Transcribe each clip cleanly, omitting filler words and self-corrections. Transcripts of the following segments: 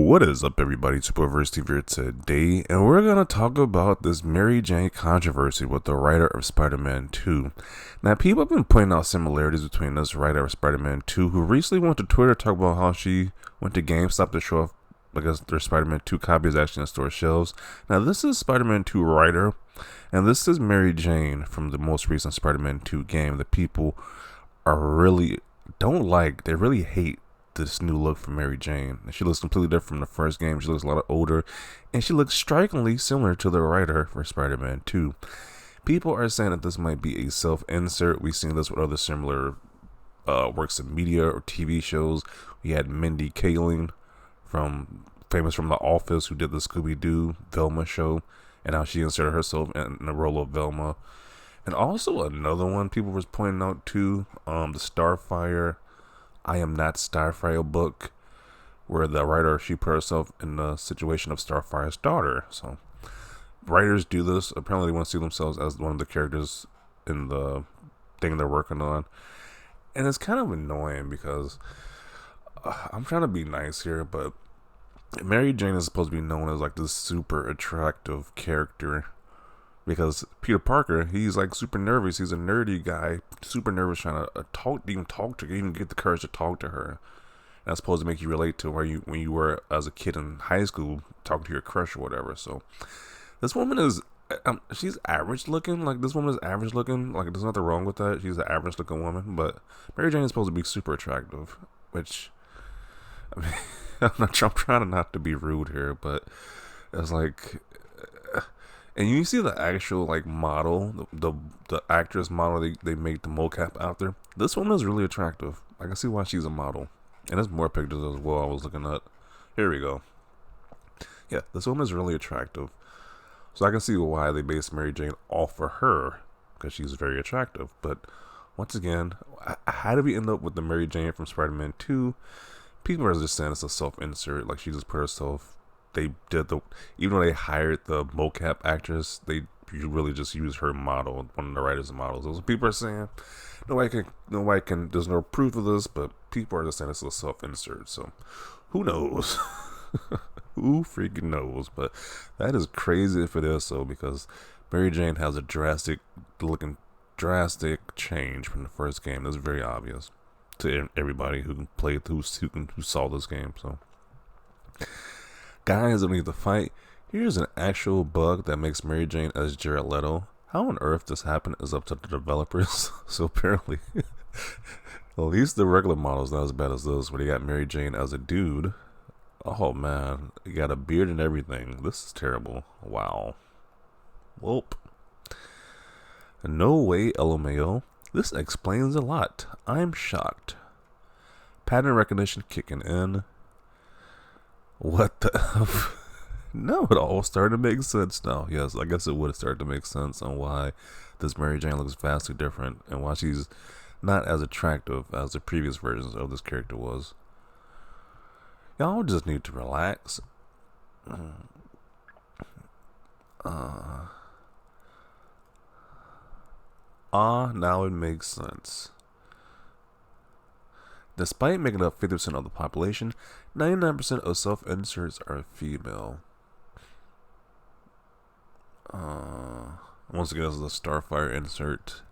What is up, everybody? Superverse TV here today, and we're gonna talk about this Mary Jane controversy with the writer of Spider-Man 2. Now, people have been pointing out similarities between this writer of Spider-Man 2, who recently went to Twitter to talk about how she went to GameStop to show off because their Spider-Man 2 copy is actually on store shelves. Now, this is Spider-Man 2 writer, and this is Mary Jane from the most recent Spider-Man 2 game that people are really don't like. They really hate this new look for Mary Jane. She looks completely different from the first game. She looks a lot older, and she looks strikingly similar to the writer for Spider-Man 2. People are saying that this might be a self-insert. We've seen this with other similar works of media or TV shows. We had Mindy Kaling, famous from The Office, who did the Scooby-Doo Velma show, and how she inserted herself in the role of Velma. And also another one people was pointing out too, the Starfire I Am Not Starfire book, where the writer, she put herself in the situation of Starfire's daughter. So writers do this. Apparently they want to see themselves as one of the characters in the thing they're working on. And it's kind of annoying because I'm trying to be nice here, but Mary Jane is supposed to be known as like this super attractive character. Because Peter Parker, he's like super nervous. He's a nerdy guy, super nervous, trying to talk to her, even get the courage to talk to her. And that's supposed to make you relate to when you were as a kid in high school, talking to your crush or whatever. So this woman is, she's average looking. Like, this woman is average looking. Like, there's nothing wrong with that. She's an average looking woman. But Mary Jane is supposed to be super attractive, which, I mean, I'm trying not to be rude here, but it's like. And you see the actual like model, the actress model they make the mocap out there. This woman is really attractive. I can see why she's a model. And there's more pictures as well I was looking at. Here we go. Yeah, this woman is really attractive. So I can see why they based Mary Jane off of her, because she's very attractive. But once again, how did we end up with the Mary Jane from Spider-Man 2? People are just saying it's a self-insert, like she just put herself. They did even though they hired the mocap actress, they really just used her model, one of the writers' models. So people are saying nobody can. There's no proof of this, but people are just saying it's a self-insert. So who knows? Who freaking knows? But that is crazy if it is so, because Mary Jane has a drastic change from the first game. That's very obvious to everybody who played, who saw this game. So. Guys, that we need to fight. Here's an actual bug that makes Mary Jane as Jared Leto. How on earth this happened is up to the developers. So apparently, at least the regular model is not as bad as this, where they got Mary Jane as a dude. Oh man, you got a beard and everything. This is terrible. Wow. Whoop. No way, LMAO. This explains a lot. I'm shocked. Pattern recognition kicking in. What the? No, it all started to make sense now. Yes, I guess it would have started to make sense on why this Mary Jane looks vastly different and why she's not as attractive as the previous versions of this character was. Y'all just need to relax. Now it makes sense. Despite making up 50% of the population, 99% of self-inserts are female. Once again, this is a Starfire insert.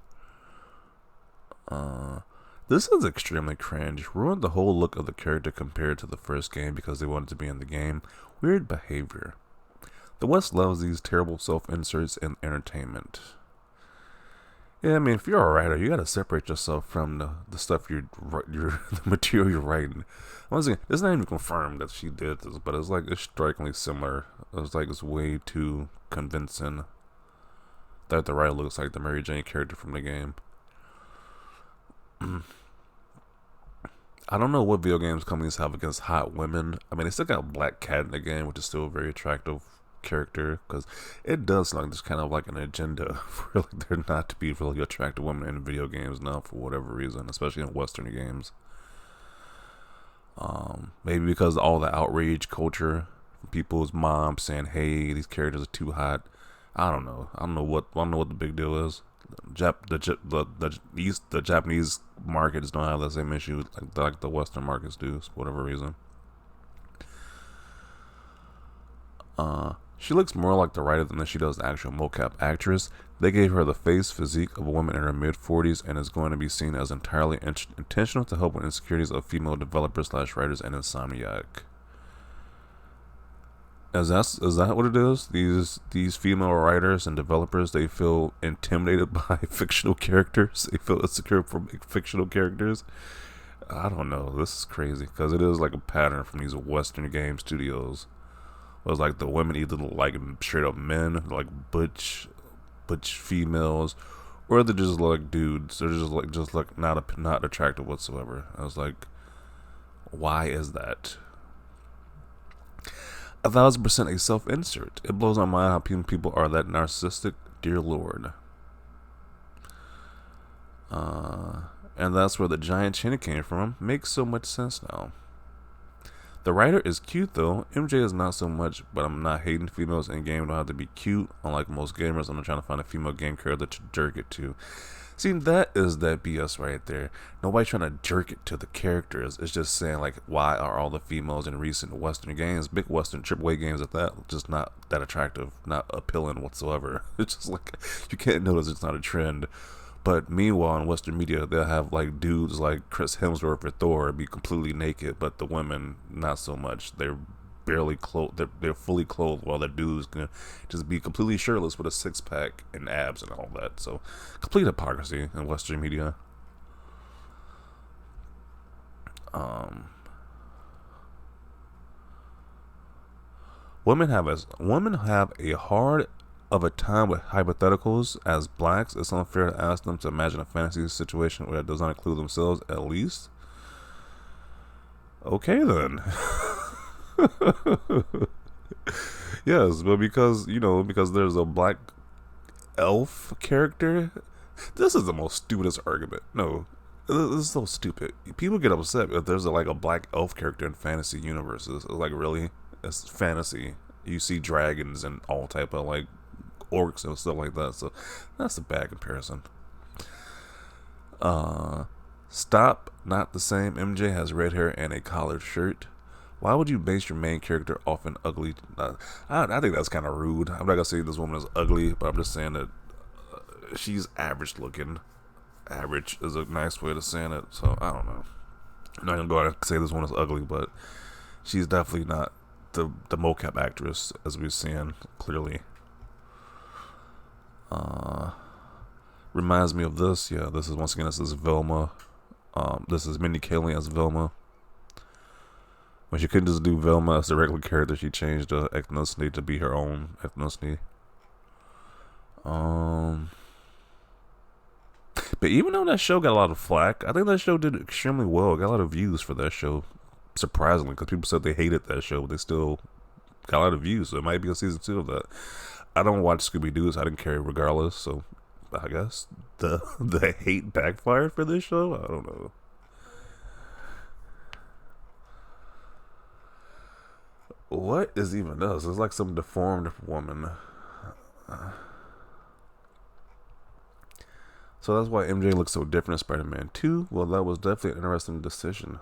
This is extremely cringe. Ruined the whole look of the character compared to the first game because they wanted to be in the game. Weird behavior. The West loves these terrible self-inserts in entertainment. Yeah, I mean, if you're a writer, you gotta separate yourself from the stuff the material you're writing. Once again, it's not even confirmed that she did this, but it's strikingly similar. It's way too convincing that the writer looks like the Mary Jane character from the game. I don't know what video games companies have against hot women. I mean, they still got Black Cat in the game, which is still a very attractive character, because it does like there's kind of like an agenda for like there not to be really attractive women in video games now for whatever reason, especially in Western games. Maybe because all the outrage culture, people's moms saying, "Hey, these characters are too hot." I don't know. I don't know what the big deal is. The Japanese markets don't have the same issue like the Western markets do for whatever reason. She looks more like the writer than she does the actual mocap actress. They gave her the face physique of a woman in her mid 40s and is going to be seen as entirely intentional to help with insecurities of female developers slash writers and Insomniac. Is that what it is? These female writers and developers, they feel intimidated by fictional characters. They feel insecure from fictional characters. I don't know. This is crazy because it is like a pattern from these Western game studios. It was like the women either look like straight up men, like butch females, or they just look like dudes. They're just like not attractive whatsoever. I was like, why is that? 1,000% a self-insert. It blows my mind how people are that narcissistic. Dear Lord. And that's where the giant chin came from. Makes so much sense now. The writer is cute though. MJ is not so much, but I'm not hating females in game. Don't have to be cute. Unlike most gamers, I'm not trying to find a female game character to jerk it to. See, that is that BS right there. Nobody trying to jerk it to the characters. It's just saying like, why are all the females in recent Western games, big Western AAA games at that, just not that attractive, not appealing whatsoever? It's just like you can't notice it's not a trend. But meanwhile, in Western media, they'll have like dudes like Chris Hemsworth or Thor be completely naked, but the women not so much. They're barely clothed. They're fully clothed, while the dudes can just be completely shirtless with a six pack and abs and all that. So, complete hypocrisy in Western media. Women have a hard of a time with hypotheticals. As blacks, it's unfair to ask them to imagine a fantasy situation where it does not include themselves, at least. Okay then. Yes, but because there's a black elf character. This is the most stupidest argument. No, this is so stupid. People get upset if there's like a black elf character in fantasy universes. It's like, really? It's fantasy. You see dragons and all type of like orcs and stuff like that. So that's a bad comparison. Stop. Not the same. MJ has red hair and a collared shirt. Why would you base your main character off an ugly? I think that's kind of rude. I'm not gonna say this woman is ugly, but I'm just saying that she's average looking. Average is a nice way to saying it. So I don't know. I'm not gonna go out and say this one is ugly, but she's definitely not the mocap actress as we've seen clearly. Reminds me of this. Yeah, this is this is Velma. This is Mindy Kaling as Velma. When she couldn't just do Velma as the regular character, she changed the ethnicity to be her own ethnicity. But even though that show got a lot of flack, I think that show did extremely well. It got a lot of views for that show, surprisingly, because people said they hated that show, but they still got a lot of views. So it might be a season 2 of that. I don't watch Scooby-Doo, so I didn't care regardless. So I guess the hate backfired for this show. I don't know. What is even this? It's like some deformed woman. So that's why MJ looks so different in Spider-Man 2. Well, that was definitely an interesting decision.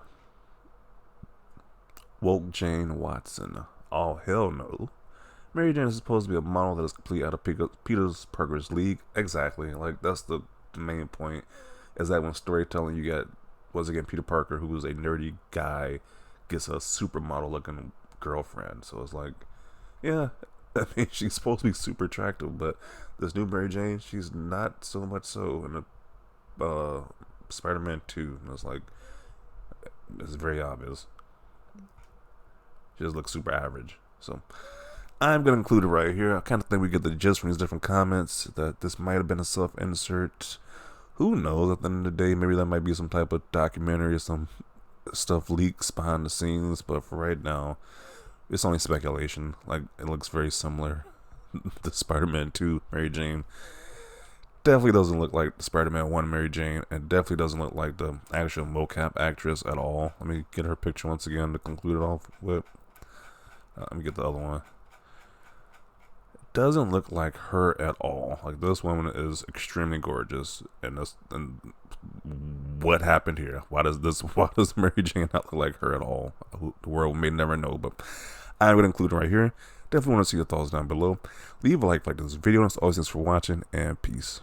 Woke Jane Watson. Oh, hell no. Mary Jane is supposed to be a model that is completely out of Peter Parker's league. Exactly. Like, that's the main point. Is that when storytelling, you get, once again, Peter Parker, who is a nerdy guy, gets a supermodel looking girlfriend. So it's like, yeah, I mean, she's supposed to be super attractive, but this new Mary Jane, she's not so much so in the Spider-Man 2. And it's like, it's very obvious. She just looks super average. So I'm going to include it right here. I kind of think we get the gist from these different comments that this might have been a self-insert. Who knows? At the end of the day, maybe that might be some type of documentary or some stuff leaks behind the scenes. But for right now, it's only speculation. Like, it looks very similar. The Spider-Man 2 Mary Jane definitely doesn't look like the Spider-Man 1 Mary Jane, and definitely doesn't look like the actual mocap actress at all. Let me get her picture once again to conclude it off with. Let me get the other one. Doesn't look like her at all. Like, this woman is extremely gorgeous, and what happened here? Why does Mary Jane not look like her at all? The world may never know, but I'm gonna include it right here. Definitely want to see your thoughts down below. Leave a like this video. That's always thanks for watching, and peace.